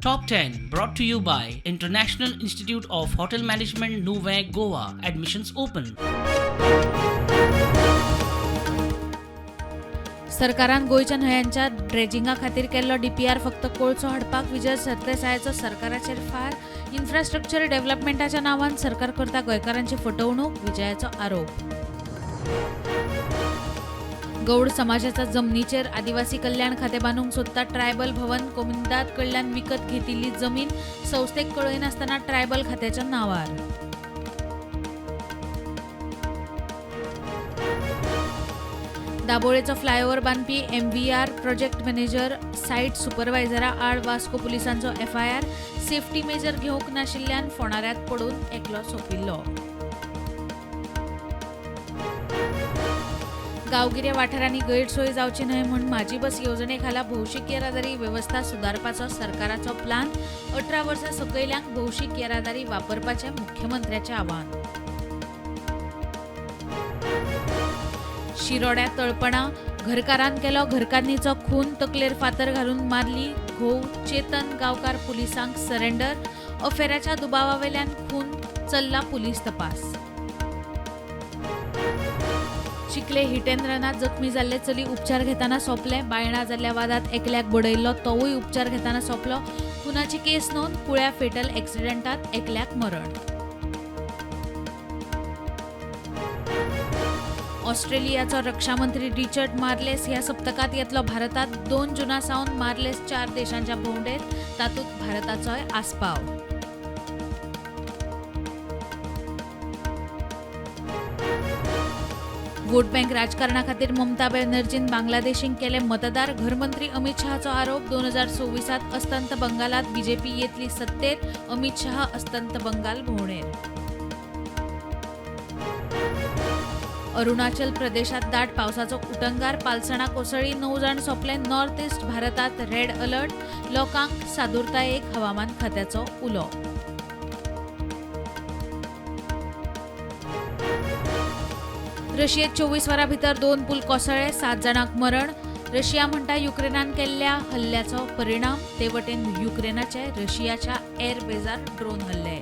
Top 10 brought to you by International Institute of Hotel Management Nuvei Goa. Admissions open. सरकारान गोंयच्या न्हंयांच्या ड्रेजिंगा खातीर केल्लो DPR फक्त कोळसो हाडपाक विजय सरदेसायाचो सरकाराचेर फार. इन्फ्रास्ट्रक्चर डेव्हलपमेंटाच्या नांवान सरकार करता गोंयकारांची फटवणूक, विजयाचो आरोप. गौड समाजाच्या जमनीचेर आदिवासी कल्याण खातें बांदूंक सोदता ट्रायबल भवन. कोमिंदाद कडल्यान विकत घेतिल्ली जमीन संस्थेक कळयनासतना ट्रायबल खात्याच्या नांवार. दाबोळेचो फ्लायओव्हर बांदपी MVR प्रोजेक्ट मॅनेजर सायट सुपरवायझरा आड वास्को पुलिसांचो FIR. सेफ्टी मेजर घेवंक नाशिल्ल्यान फोंडाऱ्यांत पडून एकलो सोंपिल्लो. गांवगिऱ्या वाठारांनी गैरसोय जावची न्हय म्हूण म्हाजी बस येवजणे खाला भौशीक येरादारी वेवस्था सुदारपाचो सरकाराचो प्लान. 18 वर्सां सकयल्यांक भौशीक येरादारी वापरपाचें मुख्यमंत्र्याचें आवाहन. शिरोड्या तळपणां घरकारान केलो घरकान्नीचो खून, तकलेर फातर घालून मारली घोव. चेतन गांवकार पुलिसांक सरेंडर. अफेराच्या दुबावावेल्यान खून, चल्ला पुलीस तपास. चिखले हिट अँड रनात जखमी जाल्ले चली उपचार घेताना सोंपले. बायणा जाल्ल्या वादात एकल्याक बडयल्लो, तोवूय उपचार घेताना सोंपलो. खुनाची केस नोंद. कुळ्या फेटल एक्सिडेंटात एकल्याक मरण. ऑस्ट्रेलियाचो रक्षा मंत्री रिचर्ड मार्लेस ह्या सप्तकात येतलो भारतात. 2 जूना सावन मार्लेस 4 देशांच्या भोंवडेर, तातूंत भारताचोय आस्पाव. वोट बँक राजकारणा खातीर ममता बॅनर्जीन बांगलादेशींक केले मतदार. घरमंत्री अमित शहाचो आरोप. 2024त अस्तंत बंगालात बीजेपी येतली सत्तेर. अमित शहा अस्तंत बंगाल भोंवडेर. अरुणाचल प्रदेशात दाट पावसाचो उटंगार. पालसणा कोसळ्ळी. 9 जाण सोंपले. नॉर्थ ईस्ट भारतात रेड अलर्ट. लोकांक सादुरतायेक हवामान खात्याचो उलो. रशियेत 24 वरां भितर 2 पूल कोसळ्ळे. 7 जाणांक मरण. रशिया म्हणटा युक्रेनान केल्ल्या हल्ल्याचो परिणाम. ते वटेन युक्रेनाचे रशियाच्या एअर बेजार ड्रोन हल्ले.